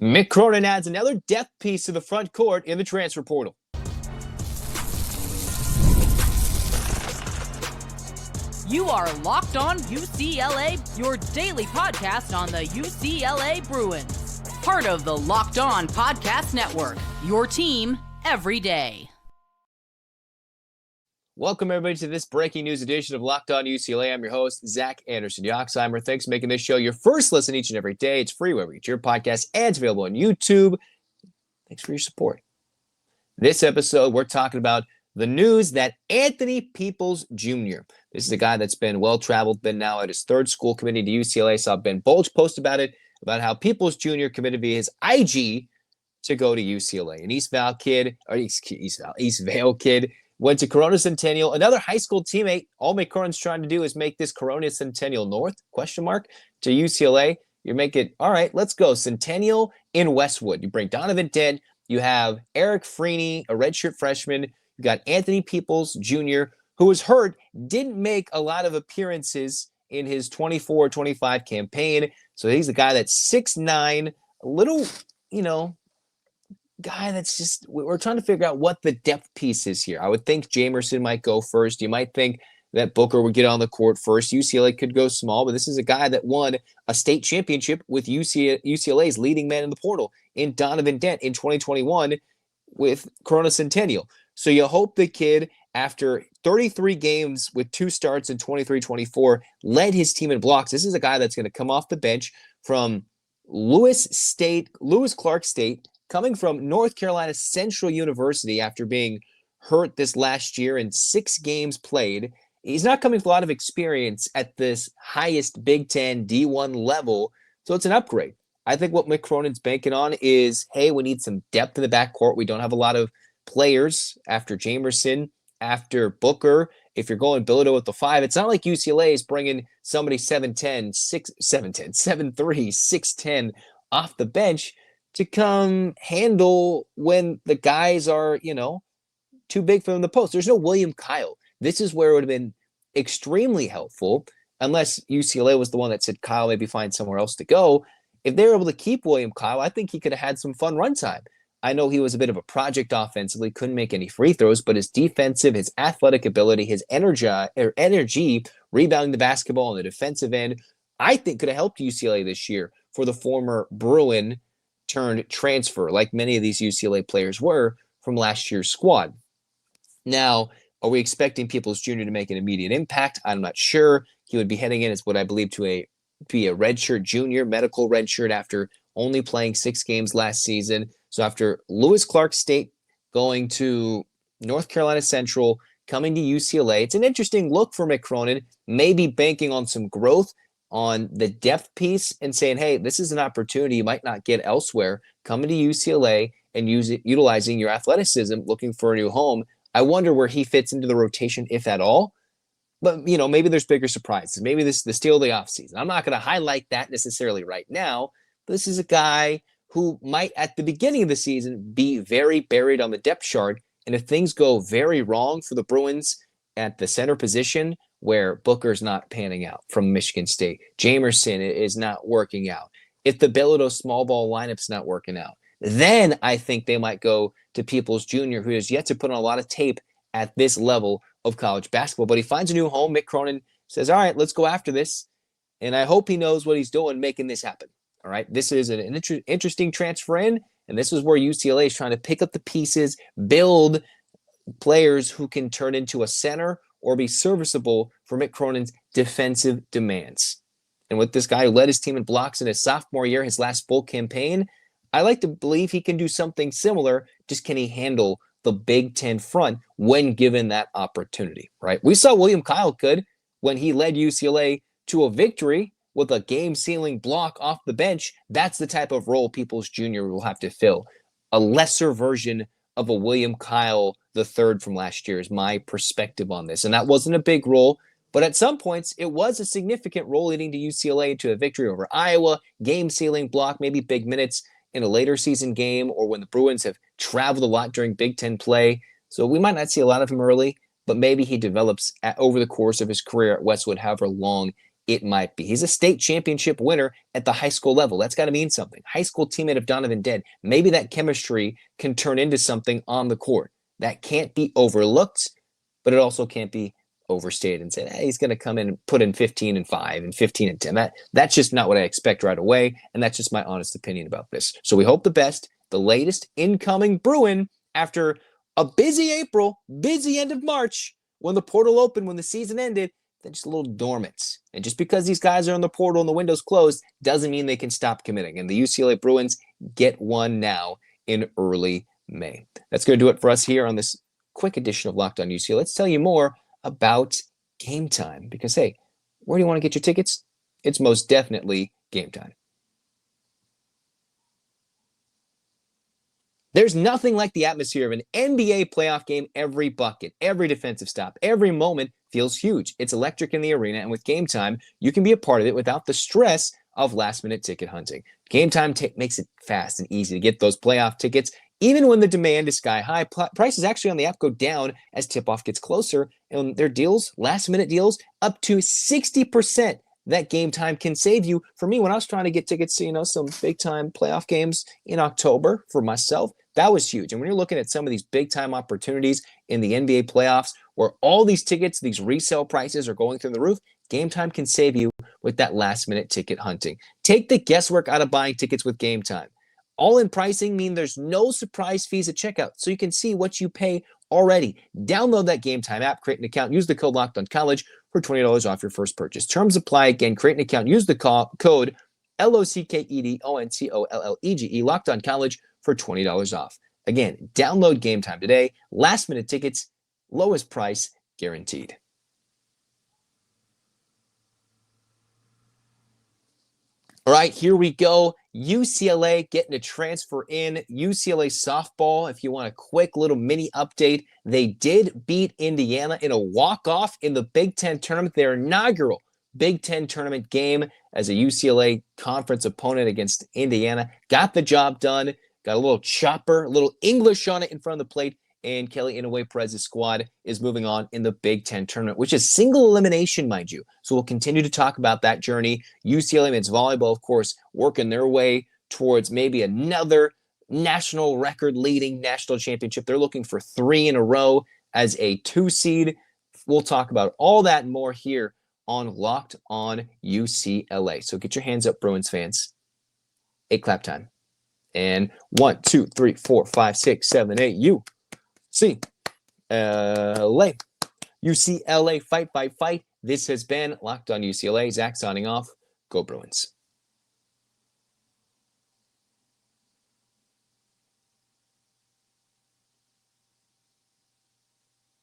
Mick Cronin adds another depth piece to the front court in the transfer portal. You are Locked On UCLA, your daily podcast on the UCLA Bruins. Part of the Locked On Podcast Network, your team every day. Welcome, everybody, to this breaking news edition of Locked On UCLA. I'm your host, Zach Anderson-Yoxsimer. Thanks for making this show your first listen each and every day. It's free wherever you get your podcast, and it's available on YouTube. Thanks for your support. This episode, we're talking about the news that Anthony Peoples Jr., this is a guy that's been well-traveled, been now at his third school committing to UCLA. Saw Ben Bulge post about it, about how Peoples Jr. committed via his IG to go to UCLA. An East Vale kid, went to Corona Centennial. Another high school teammate. All Mick Cronin's trying to do is make this Corona Centennial North, to UCLA. You make it, all right, let's go. Centennial in Westwood. You bring Donovan Dent. You have Eric Freeney, a redshirt freshman. You got Anthony Peoples Jr., who was hurt, didn't make a lot of appearances in his 24-25 campaign. So he's a guy that's 6'9", a little, guy that's just, we're trying to figure out what the depth piece is here. I would think Jamerson might go first. You might think that Booker would get on the court first. UCLA could go small, but this is a guy that won a state championship with UCLA's leading man in the portal in Donovan Dent in 2021 with Corona Centennial. So you hope the kid, after 33 games with 2 starts in 23-24, led his team in blocks. This is a guy that's going to come off the bench from Lewis Clark State, coming from North Carolina Central University after being hurt this last year in 6 games played. He's not coming with a lot of experience at this highest Big Ten D1 level, so it's an upgrade. I think what Mick Cronin's banking on is, hey, we need some depth in the backcourt. We don't have a lot of players after Jamerson, after Booker. If you're going Bilodeau with the 5, it's not like UCLA is bringing somebody 7'3", 6'10", off the bench to come handle when the guys are, too big for them to post. There's no William Kyle. This is where it would have been extremely helpful, unless UCLA was the one that said, Kyle, maybe find somewhere else to go. If they were able to keep William Kyle, I think he could have had some fun run time. I know he was a bit of a project offensively, couldn't make any free throws, but his defensive, his athletic ability, his energy rebounding the basketball on the defensive end, I think could have helped UCLA this year for the former Bruin turned transfer, like many of these UCLA players were from last year's squad. Now, are we expecting Peoples Jr. to make an immediate impact? I'm not sure. He would be heading in as what I believe to be a redshirt junior, medical redshirt, after only playing 6 games last season. So after Lewis Clark State going to North Carolina Central, coming to UCLA, it's an interesting look for Mick Cronin, maybe banking on some growth on the depth piece and saying, hey, this is an opportunity you might not get elsewhere, coming to UCLA and utilizing your athleticism, looking for a new home. I wonder where he fits into the rotation, if at all. But, maybe there's bigger surprises. Maybe this is the steal of the offseason. I'm not going to highlight that necessarily right now. This is a guy who might, at the beginning of the season, be very buried on the depth chart. And if things go very wrong for the Bruins at the center position, where Booker's not panning out from Michigan State, Jamerson is not working out, if the Bilodeau small ball lineup's not working out, then I think they might go to Peoples Jr., who has yet to put on a lot of tape at this level of college basketball. But he finds a new home. Mick Cronin says, all right, let's go after this. And I hope he knows what he's doing making this happen. All right, this is an interesting transfer in, and this is where UCLA is trying to pick up the pieces, build players who can turn into a center or be serviceable for Mick Cronin's defensive demands. And with this guy who led his team in blocks in his sophomore year, his last full campaign, I like to believe he can do something similar. Just can he handle the Big Ten front when given that opportunity, right? We saw William Kyle could when he led UCLA to a victory with a game-sealing block off the bench. That's the type of role Peoples Jr. will have to fill. A lesser version of a William Kyle III from last year is my perspective on this. And that wasn't a big role, but at some points it was a significant role, leading to UCLA to a victory over Iowa, game-sealing block, maybe big minutes in a later season game, or when the Bruins have traveled a lot during Big Ten play. So we might not see a lot of him early, but maybe he develops over the course of his career at Westwood, however long it might be. He's a state championship winner at the high school level. That's got to mean something. High school teammate of Donovan Dead. Maybe that chemistry can turn into something on the court. That can't be overlooked, but it also can't be overstated and said, hey, he's going to come in and put in 15 and 5 and 15 and 10. That's just not what I expect right away, and that's just my honest opinion about this. So we hope the best. The latest incoming Bruin after a busy April, busy end of March, when the portal opened, when the season ended, they're just a little dormant. And just because these guys are in the portal and the window's closed doesn't mean they can stop committing. And the UCLA Bruins get one now in early May. That's going to do it for us here on this quick edition of Locked On UCLA. Let's tell you more about Game Time. Because, hey, where do you want to get your tickets? It's most definitely Game Time. There's nothing like the atmosphere of an NBA playoff game. Every bucket, every defensive stop, every moment feels huge. It's electric in the arena, and with Game Time, you can be a part of it without the stress of last-minute ticket hunting. Game Time makes it fast and easy to get those playoff tickets, even when the demand is sky high. Prices actually on the app go down as tip-off gets closer, and their deals, last-minute deals, up to 60%. That Game Time can save you. For me, when I was trying to get tickets to, some big-time playoff games in October for myself, that was huge. And when you're looking at some of these big-time opportunities in the NBA playoffs where all these tickets, these resale prices are going through the roof, Game Time can save you with that last-minute ticket hunting. Take the guesswork out of buying tickets with Game Time. All-in pricing means there's no surprise fees at checkout, so you can see what you pay already. Download that Game Time app, create an account, use the code LOCKEDONCollege for $20 off your first purchase. Terms apply. Again, create an account, use the code LOCKEDONCOLLEGE, LOCKEDONCollege for $20 off. Again, download Game Time today. Last-minute tickets, lowest price guaranteed. All right, here we go. UCLA getting a transfer in. UCLA softball, if you want a quick little mini update, they did beat Indiana in a walk-off in the Big Ten tournament, their inaugural Big Ten tournament game as a UCLA conference opponent against Indiana. Got the job done. Got a little chopper, a little English on it in front of the plate, and Kelly Inouye-Perez's squad is moving on in the Big Ten tournament, which is single elimination, mind you. So we'll continue to talk about that journey. UCLA men's volleyball, of course, working their way towards maybe another national record-leading national championship. They're looking for 3 in a row as a 2 seed. We'll talk about all that and more here on Locked On UCLA. So get your hands up, Bruins fans. 8 clap time. And 1, 2, 3, 4, 5, 6, 7, 8. UCLA. UCLA, fight, fight, fight. This has been Locked On UCLA. Zach signing off. Go Bruins.